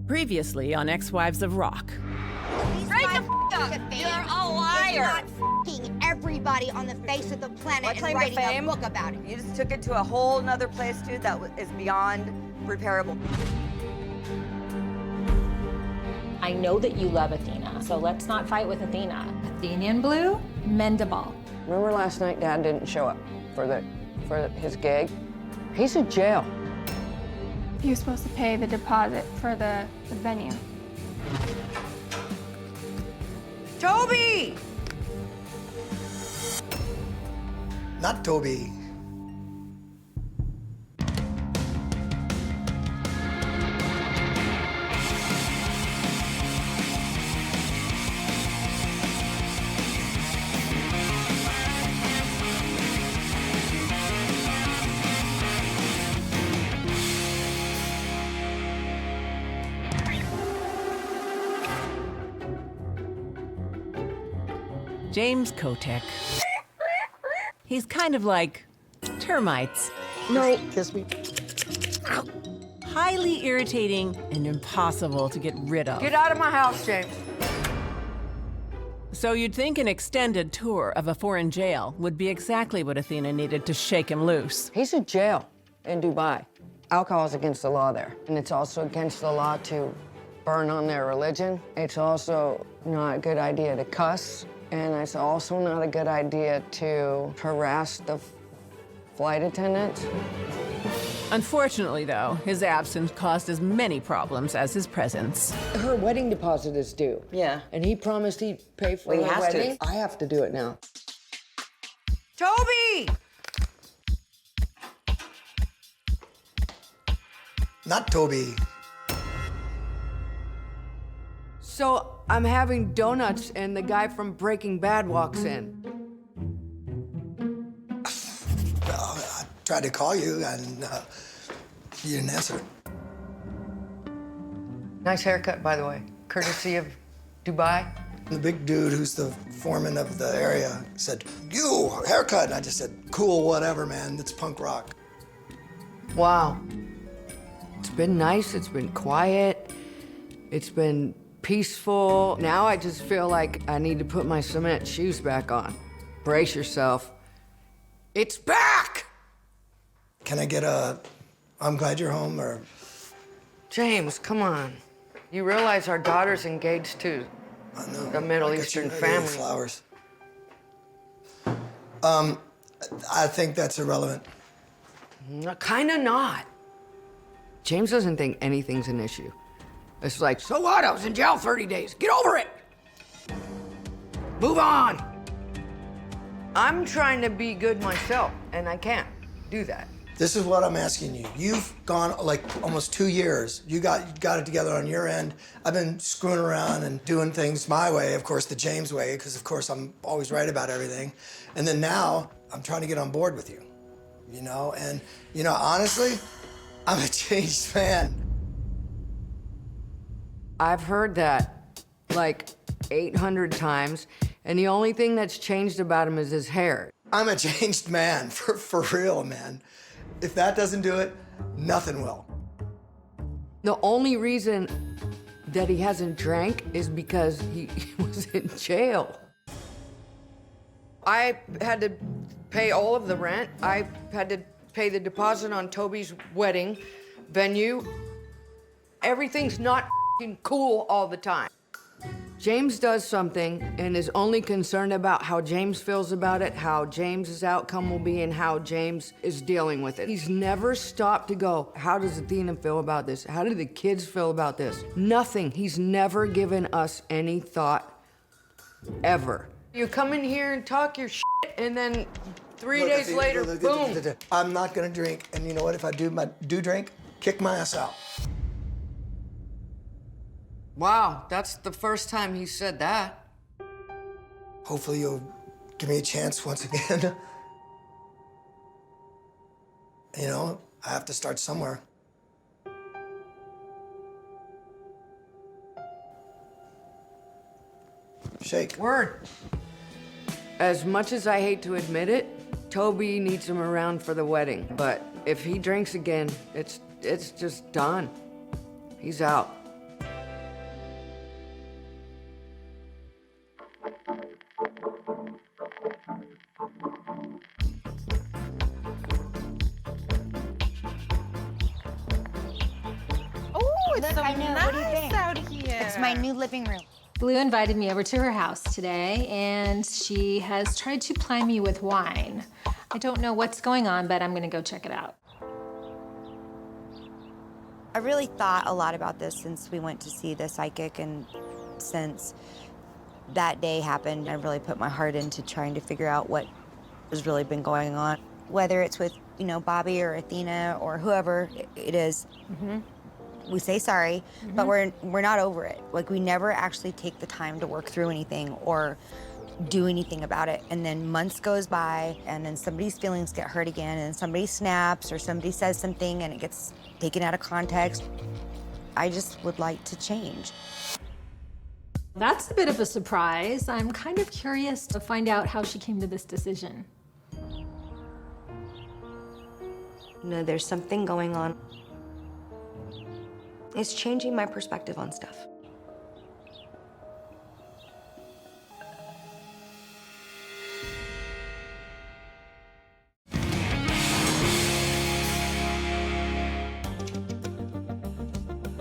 Previously on Ex-Wives of Rock. Break the up! You're a liar! Not f***ing everybody on the face of the planet What and claim to writing fame? a book about it. You just took it to a whole nother place, dude, that is beyond repairable. I know that you love Athena, so let's not fight with Athena. Athenian blue, mendable. Remember last night Dad didn't show up for his gig? He's in jail. He was supposed to pay the deposit for the venue. Toby! Not Toby. James Kottak. He's kind of like termites. No, kiss me. Highly irritating and impossible to get rid of. Get out of my house, James. So you'd think an extended tour of a foreign jail would be exactly what Athena needed to shake him loose. He's in jail in Dubai. Alcohol is against the law there, and it's also against the law to burn on their religion. It's also not a good idea to cuss, and it's also not a good idea to harass the flight attendants. Unfortunately, though, his absence caused as many problems as his presence. Her wedding deposit is due. Yeah. And he promised he'd pay for Well, he her has to. wedding. I have to do it now. Toby! Not Toby. So I'm having donuts, and the guy from Breaking Bad walks in. I tried to call you and you didn't answer. Nice haircut, by the way. Courtesy of Dubai. The big dude who's the foreman of the area said, "You, haircut." And I just said, "Cool, whatever, man. It's punk rock." Wow. It's been nice, it's been quiet, it's been peaceful. Now I just feel like I need to put my cement shoes back on. Brace yourself. It's back! Can I get a, "I'm glad you're home," or? James, come on. You realize our daughter's engaged to I know. a Middle I got Eastern you family. flowers. I think that's irrelevant. Kinda not. James doesn't think anything's an issue. It's like, so what? I was in jail 30 days. Get over it! Move on! I'm trying to be good myself, and I can't do that. This is what I'm asking you. You've gone like almost 2 years. You got it together on your end. I've been screwing around and doing things my way, of course, the James way, because of course I'm always right about everything. And then now I'm trying to get on board with you, you know? And, you know, honestly, I'm a changed man. I've heard that like 800 times, and the only thing that's changed about him is his hair. I'm a changed man, for real, man. If that doesn't do it, nothing will. The only reason that he hasn't drank is because he was in jail. I had to pay all of the rent. I had to pay the deposit on Toby's wedding venue. Everything's not f***ing cool all the time. James does something and is only concerned about how James feels about it, how James's outcome will be, and how James is dealing with it. He's never stopped to go, how does Athena feel about this? How do the kids feel about this? Nothing. He's never given us any thought, ever. You come in here and talk your shit, and then 3 Look, days later, boom. I'm not gonna drink, and you know what? If I do drink, kick my ass out. Wow, that's the first time he said that. Hopefully you'll give me a chance once again. You know, I have to start somewhere. Shake. Word. As much as I hate to admit it, Toby needs him around for the wedding. But if he drinks again, it's just done. He's out. Look, I know. What do you think? out here. It's my new living room. Blue invited me over to her house today, and she has tried to ply me with wine. I don't know what's going on, but I'm gonna go check it out. I really thought a lot about this since we went to see the psychic, and since that day happened, I really put my heart into trying to figure out what has really been going on. Whether it's with, you know, Bobbie or Athena or whoever it is, we say sorry, but we're not over it. Like, we never actually take the time to work through anything or do anything about it. And then months goes by, and then somebody's feelings get hurt again, and somebody snaps or somebody says something and it gets taken out of context. I just would like to change. That's a bit of a surprise. I'm kind of curious to find out how she came to this decision. You know, there's something going on. It's changing my perspective on stuff.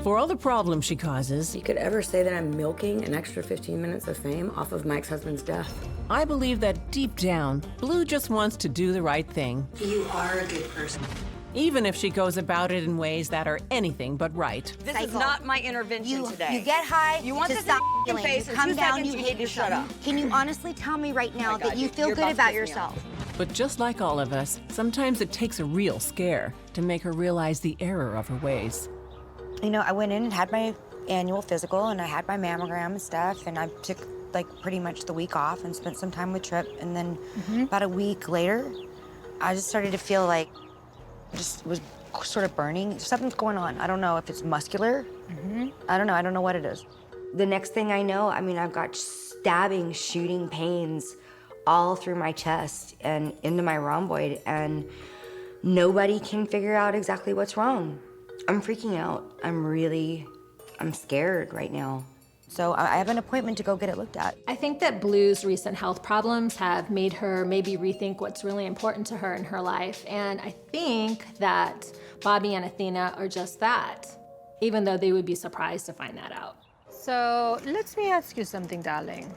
For all the problems she causes, You could ever say that I'm milking an extra 15 minutes of fame off of Mike's husband's death? I believe that deep down, Blue just wants to do the right thing. You are a good person. Even if she goes about it in ways that are anything but right. This is not my intervention today. You get high You want to this stop in your feeling. face You in come 2 down, seconds, you you hate need to shut yourself. up. Can you honestly tell me right now God, that you feel you're good about to about piss me yourself? But just like all of us, sometimes it takes a real scare to make her realize the error of her ways. You know, I went in and had my annual physical, and I had my mammogram and stuff, and I took like pretty much the week off and spent some time with Trip. And then about a week later, I just started to feel like I just was sort of burning. Something's going on. I don't know if it's muscular. I don't know. I don't know what it is. The next thing I know, I mean, I've got stabbing, shooting pains all through my chest and into my rhomboid, and nobody can figure out exactly what's wrong. I'm freaking out. I'm scared right now. So I have an appointment to go get it looked at. I think that Blue's recent health problems have made her maybe rethink what's really important to her in her life. And I think that Bobbie and Athena are just that, even though they would be surprised to find that out. So let me ask you something, darling.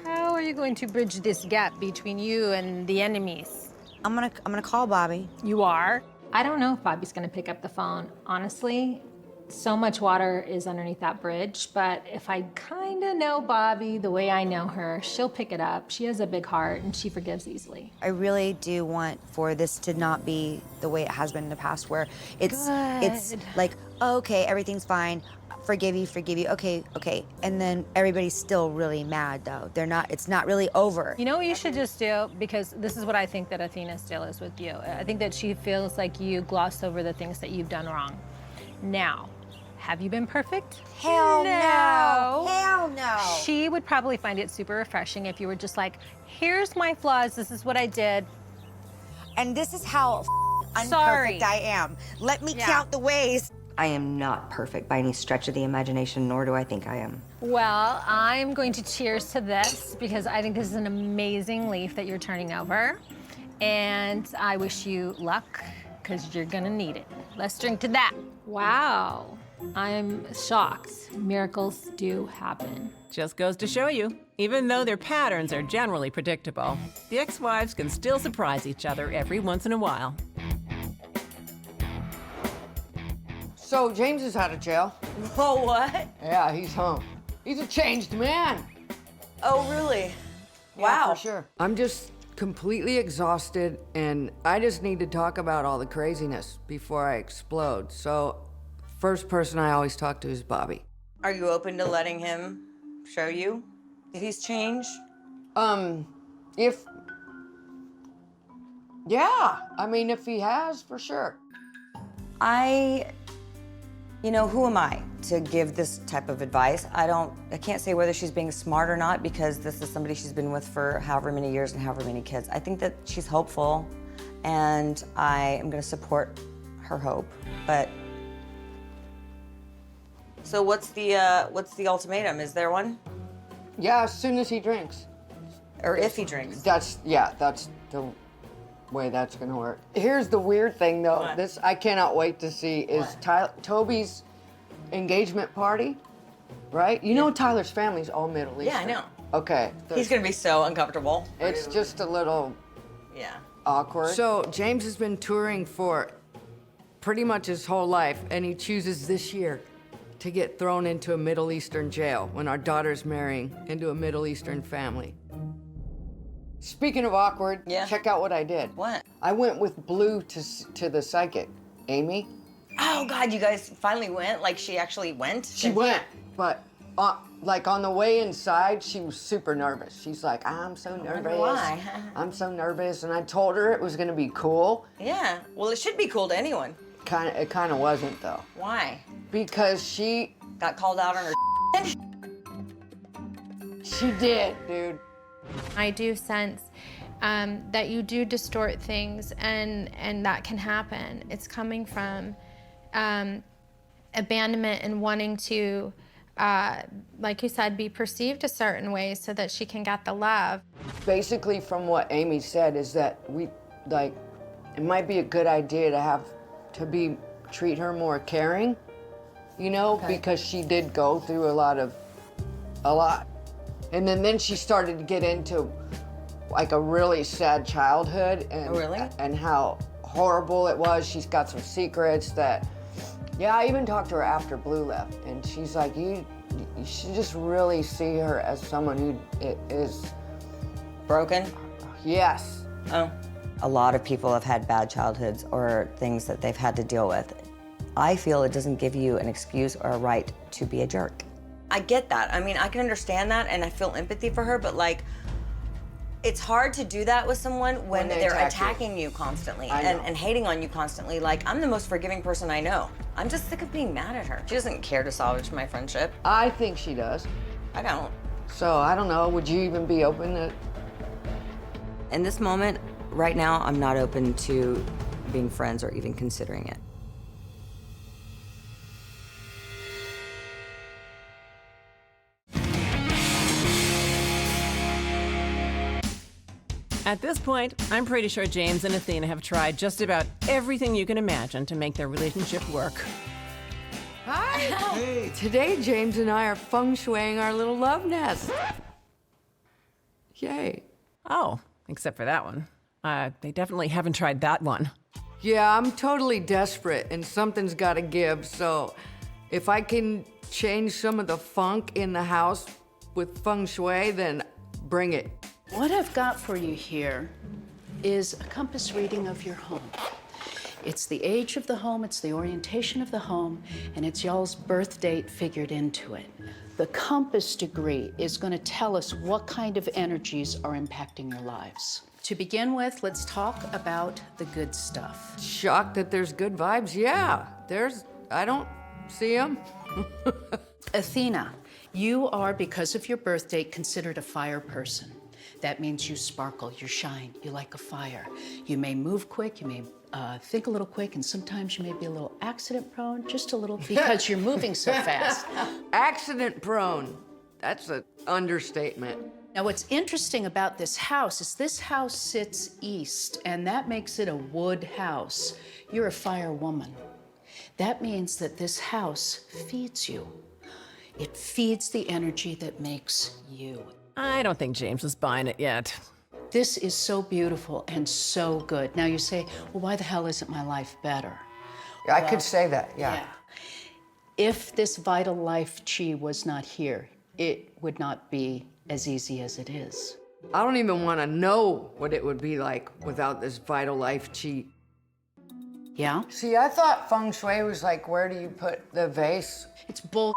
How are you going to bridge this gap between you and the enemies? I'm gonna call Bobbie. You are? I don't know if Bobbie's gonna pick up the phone. Honestly, so much water is underneath that bridge, but if I kinda know Bobbie the way I know her, she'll pick it up. She has a big heart and she forgives easily. I really do want for this to not be the way it has been in the past, where it's like, oh, okay, everything's fine. Forgive you, okay. And then everybody's still really mad though. It's not really over. You know what you should just do? Because this is what I think that Athena still is with you. I think that she feels like you glossed over the things that you've done wrong. Now, have you been perfect? Hell no. Hell no. She would probably find it super refreshing if you were just like, here's my flaws, this is what I did. And this is how Sorry. unperfect I am. Let me count the ways. I am not perfect by any stretch of the imagination, nor do I think I am. Well, I'm going to cheers to this because I think this is an amazing leaf that you're turning over. And I wish you luck because you're gonna need it. Let's drink to that. Wow, I'm shocked. Miracles do happen. Just goes to show you, even though their patterns are generally predictable, the ex-wives can still surprise each other every once in a while. So James is out of jail. Oh, what? Yeah, he's home. He's a changed man. Oh, really? Yeah, Wow. for sure. I'm just completely exhausted, and I just need to talk about all the craziness before I explode. So, first person I always talk to is Bobbie. Are you open to letting him show you that he's changed? Yeah, I mean, if he has, for sure. You know, who am I to give this type of advice? I can't say whether she's being smart or not because this is somebody she's been with for however many years and however many kids. I think that she's hopeful and I am gonna support her hope, but. So what's the ultimatum? Is there one? Yeah, as soon as he drinks. Or if he drinks? That's the way that's gonna work. Here's the weird thing though, What? this I cannot wait to see is Toby's engagement party, right? You know Tyler's family's all Middle Eastern. Yeah, I know. Okay. He's gonna be so uncomfortable. It's just a little awkward. So James has been touring for pretty much his whole life, and he chooses this year to get thrown into a Middle Eastern jail when our daughter's marrying into a Middle Eastern family. Speaking of awkward, check out what I did. What? I went with Blue to the psychic, Amy. Oh God, you guys finally went? Like she actually went? She went, but like on the way inside, she was super nervous. She's like, I'm so nervous. Why? I'm so nervous, and I told her it was gonna be cool. Yeah, well it should be cool to anyone. It kind of wasn't though. Why? Because she got called out on her She did, dude. I do sense that you do distort things, and that can happen. It's coming from abandonment and wanting to, like you said, be perceived a certain way so that she can get the love. Basically, from what Amy said, is that it might be a good idea to treat her more caring, you know, because she did go through a lot. And then she started to get into like a really sad childhood and how horrible it was. She's got some secrets that, I even talked to her after Blue left, and she's like, you should just really see her as someone who is broken. Yes. Oh. A lot of people have had bad childhoods or things that they've had to deal with. I feel it doesn't give you an excuse or a right to be a jerk. I get that. I mean, I can understand that, and I feel empathy for her, but like, it's hard to do that with someone when they're attacking you constantly and hating on you constantly. Like, I'm the most forgiving person I know. I'm just sick of being mad at her. She doesn't care to salvage my friendship. I think she does. I don't. So, I don't know, would you even be open to... In this moment, right now, I'm not open to being friends or even considering it. At this point, I'm pretty sure James and Athena have tried just about everything you can imagine to make their relationship work. Hi. Hey. Today, James and I are feng shuiing our little love nest. Yay. Oh, except for that one. They definitely haven't tried that one. Yeah, I'm totally desperate, and something's got to give, so if I can change some of the funk in the house with feng shui, then bring it. What I've got for you here is a compass reading of your home. It's the age of the home, it's the orientation of the home, and it's y'all's birth date figured into it. The compass degree is going to tell us what kind of energies are impacting your lives. To begin with, let's talk about the good stuff. Shocked that there's good vibes? Yeah, I don't see them. Athena, you are, because of your birth date, considered a fire person. That means you sparkle, you shine, you like a fire. You may move quick, you may think a little quick, and sometimes you may be a little accident prone, just a little, because you're moving so fast. Accident prone, that's an understatement. Now what's interesting about this house is this house sits east, and that makes it a wood house. You're a fire woman. That means that this house feeds you. It feeds the energy that makes you. I don't think James is buying it yet. This is so beautiful and so good. Now you say, well, why the hell isn't my life better? I could say that, yeah. If this vital life chi was not here, it would not be as easy as it is. I don't even want to know what it would be like without this vital life chi. Yeah? See, I thought feng shui was like, where do you put the vase? It's bullshit.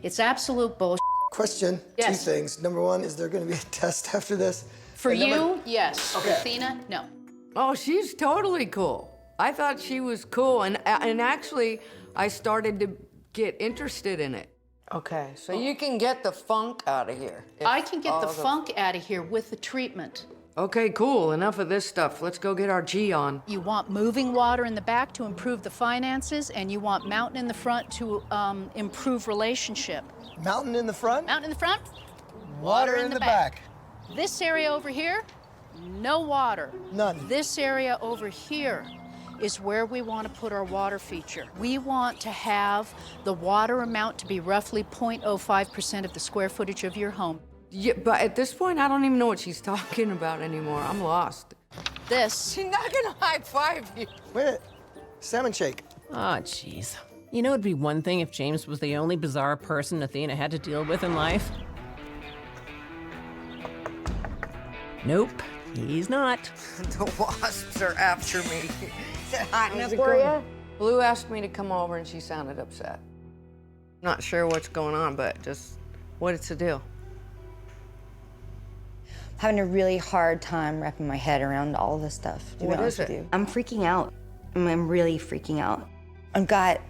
It's absolute bullshit. Question, Yes. 2 things. Number 1, is there going to be a test after this? For And you, yes. Okay. For Athena, no. Oh, she's totally cool. I thought she was cool, and actually, I started to get interested in it. Okay, so you can get the funk out of here. I can get the funk out of here with the treatment. Okay, cool. Enough of this stuff. Let's go get our G on. You want moving water in the back to improve the finances, and you want mountain in the front to improve relationship. Mountain in the front? Mountain in the front, Water in the back. This area over here, no water. None. This area over here, is where we want to put our water feature. We want to have the water amount to be roughly 0.05% of the square footage of your home. Yeah, but at this point, I don't even know what she's talking about anymore. I'm lost. This. She's not gonna high-five you. Wait, salmon shake. Oh, jeez. You know, it'd be one thing if James was the only bizarre person Athena had to deal with in life. Nope, he's not. The wasps are after me. Is it hot enough for you? Blue asked me to come over and she sounded upset. Not sure what's going on, but just what's the deal? Having a really hard time wrapping my head around all of this stuff, to be honest with you. I'm freaking out. I'm really freaking out. I've got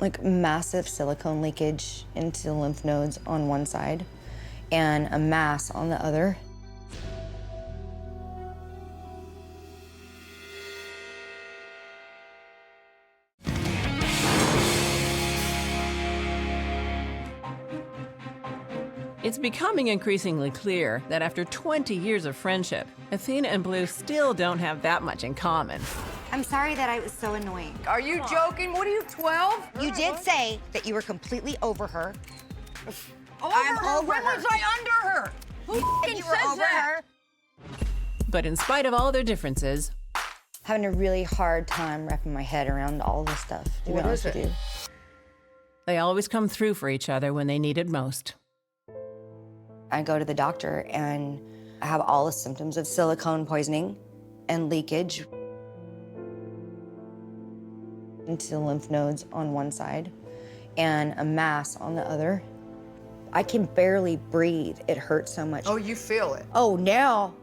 like massive silicone leakage into the lymph nodes on one side and a mass on the other. It's becoming increasingly clear that after 20 years of friendship, Athena and Blue still don't have that much in common. I'm sorry that I was so annoying. Are you joking? What are you, 12? You did say that you were completely over her. I'm over when was I under her? Who And you were over her. But in spite of all their differences, Having a really hard time wrapping my head around all of this stuff, to be honest with you. they always come through for each other when they need it most. I go to the doctor and I have all the symptoms of silicone poisoning and leakage into the lymph nodes on one side and a mass on the other. I can barely breathe. It hurts so much. Oh, you feel it? Oh, now.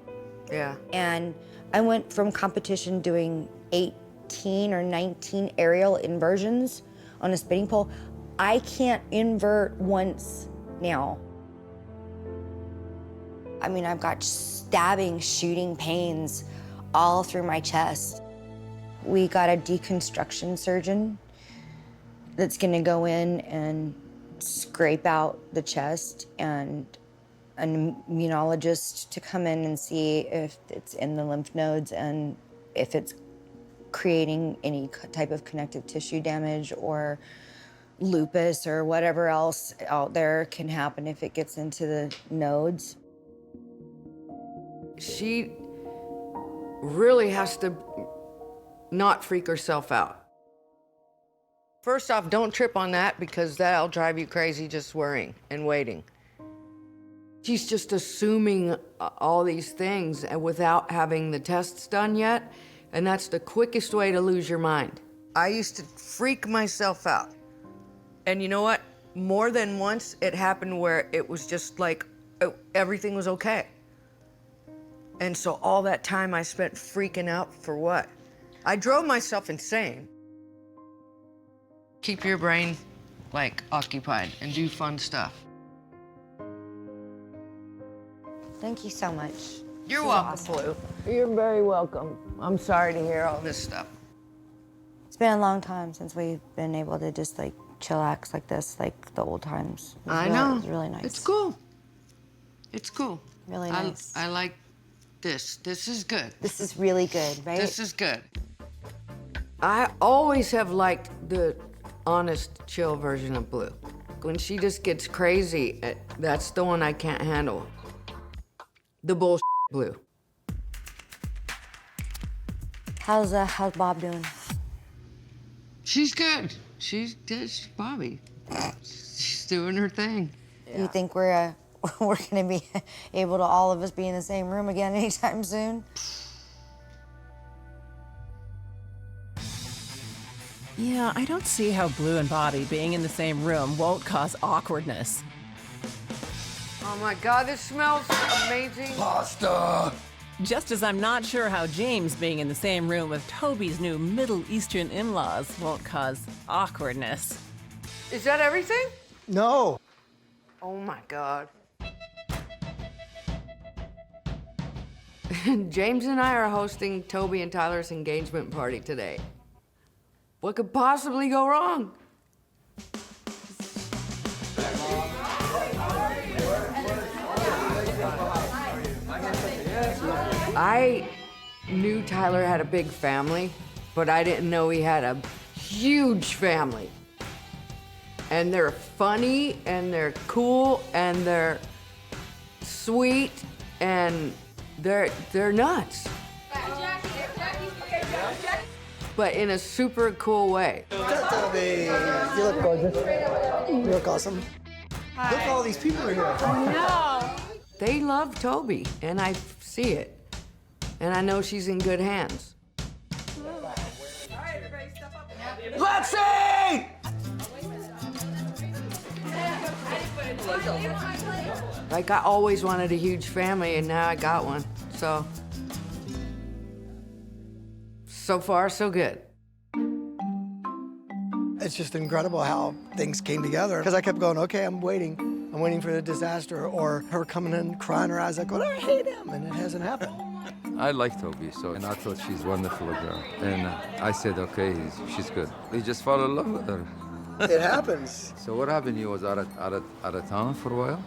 Yeah. And I went from competition doing 18 or 19 aerial inversions on a spinning pole. I can't invert once now. I mean, I've got stabbing, shooting pains all through my chest. We got a deconstruction surgeon that's gonna go in and scrape out the chest, and an immunologist to come in and see if it's in the lymph nodes and if it's creating any type of connective tissue damage or lupus or whatever else out there can happen if it gets into the nodes. She really has to not freak herself out. First off, don't trip on that because that'll drive you crazy just worrying and waiting. She's just assuming all these things and without having the tests done yet, and that's the quickest way to lose your mind. I used to freak myself out. And you know what? More than once, it happened where it was just like everything was okay. And so all that time I spent freaking out for what? I drove myself insane. Keep your brain, like, occupied and do fun stuff. Thank you so much. You're welcome, Blue. You're very welcome. I'm sorry to hear all this stuff. It's been a long time since we've been able to just like chillax like this, like the old times. I know. It was really nice. It's cool. It's cool. Really nice. I like this. This is good. This is really good, right? This is good. I always have liked the honest, chill version of Blue. When she just gets crazy, that's the one I can't handle. The bullshit Blue. How's Bob doing? She's good. She's Bobbie. She's doing her thing. You think we're gonna be able to all of us be in the same room again anytime soon? Yeah, I don't see how Blue and Bobbie being in the same room won't cause awkwardness. Oh my God, this smells amazing. Pasta! Just as I'm not sure how James being in the same room with Toby's new Middle Eastern in-laws won't cause awkwardness. Is that everything? No. Oh my God. James and I are hosting Toby and Tyler's engagement party today. What could possibly go wrong? I knew Tyler had a big family, but I didn't know he had a huge family. And they're funny, and they're cool, and they're sweet, and they're nuts. But in a super cool way. Toby, you look gorgeous. You look awesome. Hi. Look, all these people are here. No. They love Toby, and I see it. And I know she's in good hands. Let's see! Like, I always wanted a huge family, and now I got one. So far, so good. It's just incredible how things came together. Because I kept going, okay, I'm waiting. I'm waiting for the disaster, or her coming in crying her eyes like, well, I hate him, and it hasn't happened. I like Toby, and I thought she's a wonderful girl. And I said, okay, she's good. We just fall in love with her. It happens. So what happened? You was out of town for a while?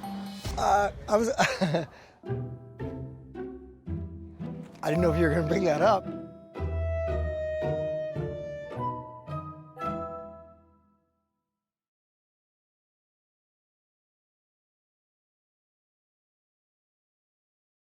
I was... I didn't know if you were gonna bring that up.